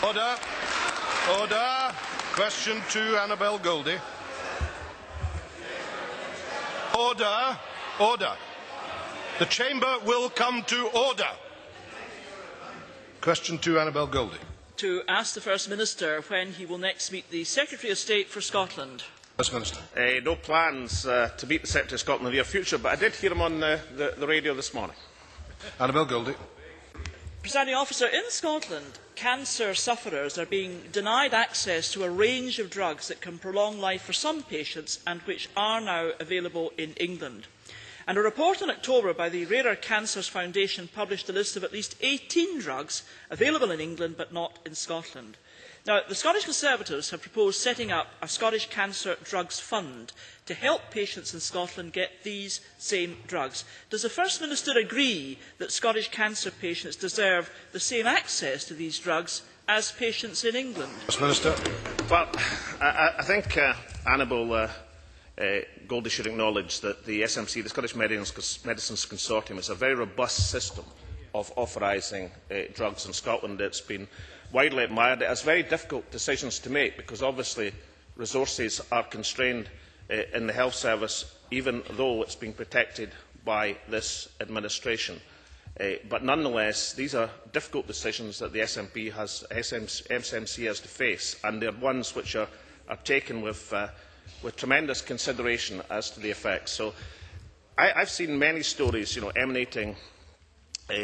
Order. Order. Question to Annabel Goldie. Order. Order. The Chamber will come to order. Question to Annabel Goldie. To ask the First Minister when he will next meet the Secretary of State for Scotland. First Minister. No plans to meet the Secretary of Scotland in the near future, but I did hear him on the radio this morning. Annabel Goldie. Presiding Officer, in Scotland, cancer sufferers are being denied access to a range of drugs that can prolong life for some patients and which are now available in England. And a report in October by the Rarer Cancers Foundation published a list of at least 18 drugs available in England but not in Scotland. Now, the Scottish Conservatives have proposed setting up a Scottish Cancer Drugs Fund to help patients in Scotland get these same drugs. Does the First Minister agree that Scottish cancer patients deserve the same access to these drugs as patients in England? First Minister. Well, I think Annabel Goldie should acknowledge that the SMC, the Scottish Medicines Consortium, is a very robust system of authorising drugs in Scotland. It's been widely admired. It has very difficult decisions to make because obviously resources are constrained in the health service, even though it's being protected by this administration. But nonetheless, these are difficult decisions that the SMC has to face, and they are ones which are taken with tremendous consideration as to the effects. So I've seen many stories, emanating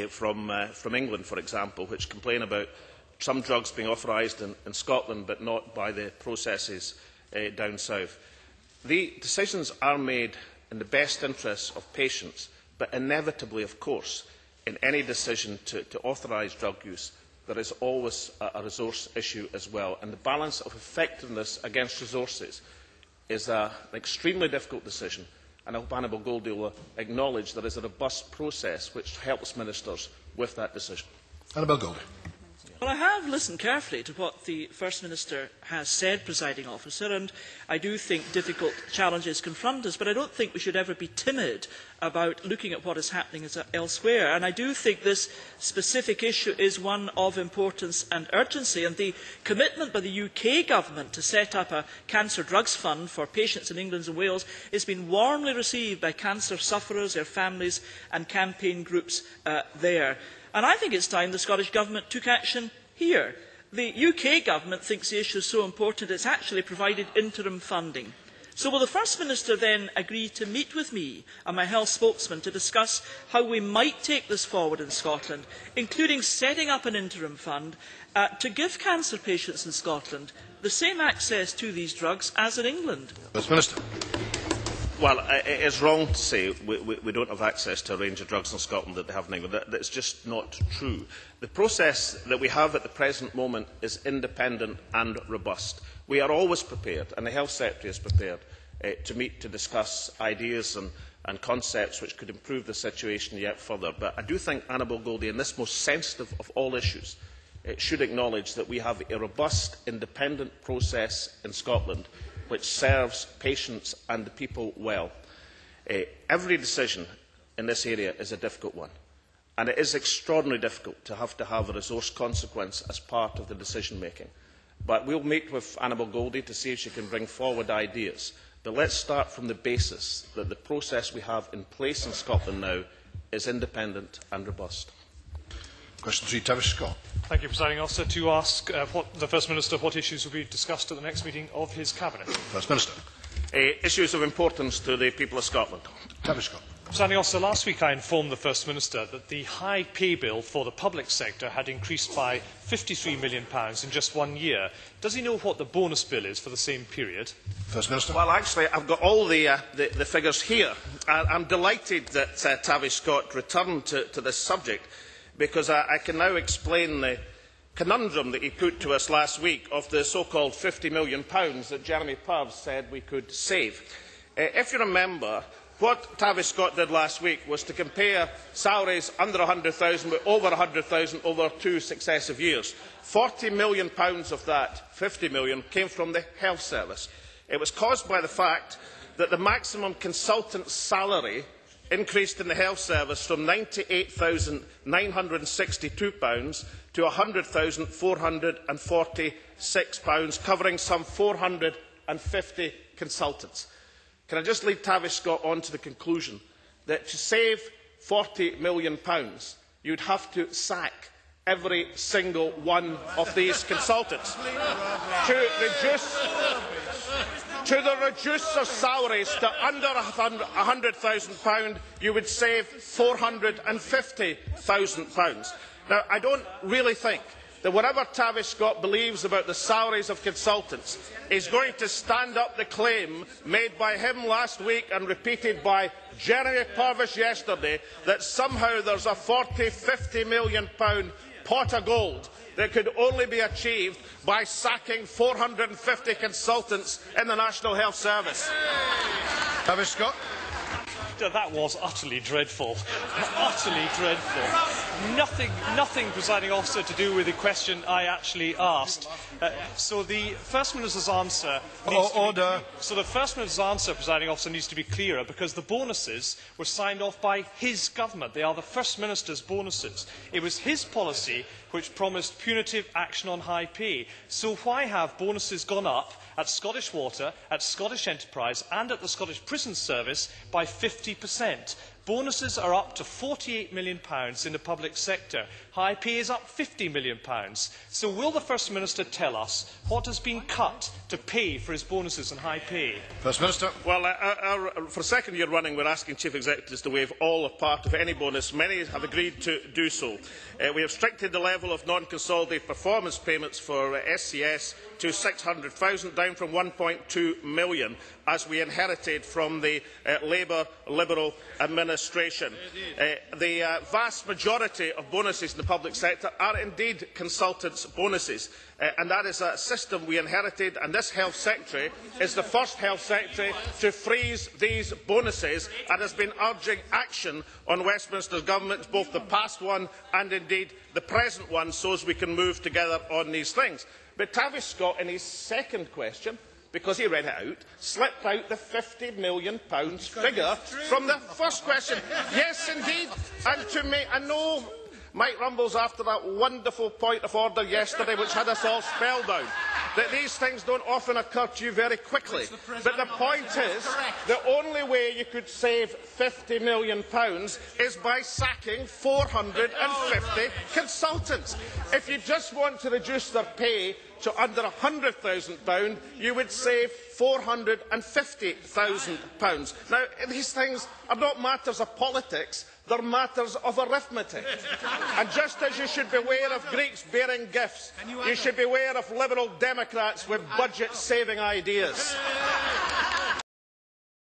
from England, for example, which complain about some drugs being authorised in Scotland but not by the processes down south. The decisions are made in the best interests of patients, but inevitably, of course, in any decision to authorise drug use, there is always a resource issue as well. And the balance of effectiveness against resources is an extremely difficult decision, and I hope Annabel Goldie will acknowledge there is a robust process which helps ministers with that decision. Annabel Goldie. Well, I have listened carefully to what the First Minister has said, Presiding Officer, and I do think difficult challenges confront us, but I don't think we should ever be timid about looking at what is happening elsewhere. And I do think this specific issue is one of importance and urgency, and the commitment by the UK Government to set up a cancer drugs fund for patients in England and Wales has been warmly received by cancer sufferers, their families and campaign groups there. And I think it's time the Scottish Government took action here. The UK Government thinks the issue is so important it's actually provided interim funding. So will the First Minister then agree to meet with me and my health spokesman to discuss how we might take this forward in Scotland, including setting up an interim fund to give cancer patients in Scotland the same access to these drugs as in England? First Minister. Well, it is wrong to say we don't have access to a range of drugs in Scotland that they have in England. That's just not true. The process that we have at the present moment is independent and robust. We are always prepared, and the Health Secretary is prepared, to meet to discuss ideas and concepts which could improve the situation yet further. But I do think Annabel Goldie, in this most sensitive of all issues, should acknowledge that we have a robust, independent process in Scotland which serves patients and the people well. Every decision in this area is a difficult one, and it is extraordinarily difficult to have a resource consequence as part of the decision making. But we will meet with Annabel Goldie to see if she can bring forward ideas. But let's start from the basis that the process we have in place in Scotland now is independent and robust. Question 3, Tavish Scott. Thank you, Presiding Officer. To ask the First Minister what issues will be discussed at the next meeting of his Cabinet. First Minister. Issues of importance to the people of Scotland. Tavish Scott. Presiding Officer, last week I informed the First Minister that the high pay bill for the public sector had increased by £53 million in just 1 year. Does he know what the bonus bill is for the same period? First Minister. Well, actually, I've got all the figures here. I'm delighted that Tavish Scott returned to this subject, because I can now explain the conundrum that he put to us last week of the so-called £50 million that Jeremy Purves said we could save. If you remember, what Tavish Scott did last week was to compare salaries under £100,000 with over £100,000 over 2 successive years. £40 million of that £50 million came from the health service. It was caused by the fact that the maximum consultant salary increased in the health service from £98,962 to £100,446, covering some 450 consultants. Can I just lead Tavish Scott on to the conclusion that to save £40 million, you would have to sack every single one of these consultants. To reduce their salaries to under £100,000, you would save £450,000. Now, I don't really think that whatever Tavish Scott believes about the salaries of consultants is going to stand up the claim made by him last week and repeated by Jeremy Purvis yesterday, that somehow there's a £40–50 million pot of gold that could only be achieved by sacking 450 consultants in the National Health Service. Tavish Scott. That was utterly dreadful. Utterly dreadful. Nothing, presiding officer, to do with the question I actually asked. So the First Minister's answer presiding officer, needs to be clearer, because the bonuses were signed off by his government. They are the First Minister's bonuses. It was his policy which promised punitive action on high pay. So why have bonuses gone up at Scottish Water, at Scottish Enterprise and at the Scottish Prison Service by 50%? Bonuses are up to £48 million in the public sector. High pay is up £50 million. So will the First Minister tell us what has been cut to pay for his bonuses and high pay? First Minister. Well, for a second year running, we're asking Chief Executives to waive all or part of any bonus. Many have agreed to do so. We have restricted the level of non-consolidated performance payments for SCS to £600,000, down from £1.2 million, as we inherited from the Labour Liberal administration. The vast majority of bonuses in the public sector are indeed consultants' bonuses, and that is a system we inherited, and this Health Secretary is the first Health Secretary to freeze these bonuses and has been urging action on Westminster's government, both the past one and indeed the present one, so as we can move together on these things. But Tavish Scott, in his second question, because he read it out, slipped out the £50 million figure from the first question. Yes, indeed. And to me, I know Mike Rumbles, after that wonderful point of order yesterday, which had us all spellbound, that these things don't often occur to you very quickly. But the point is, the only way you could save £50 million is by sacking 450 consultants. If you just want to reduce their pay to under £100,000, you would save £450,000. Now, these things are not matters of politics, they're matters of arithmetic. And just as you should beware of Greeks bearing gifts, you should beware of Liberal Democrats with budget-saving ideas.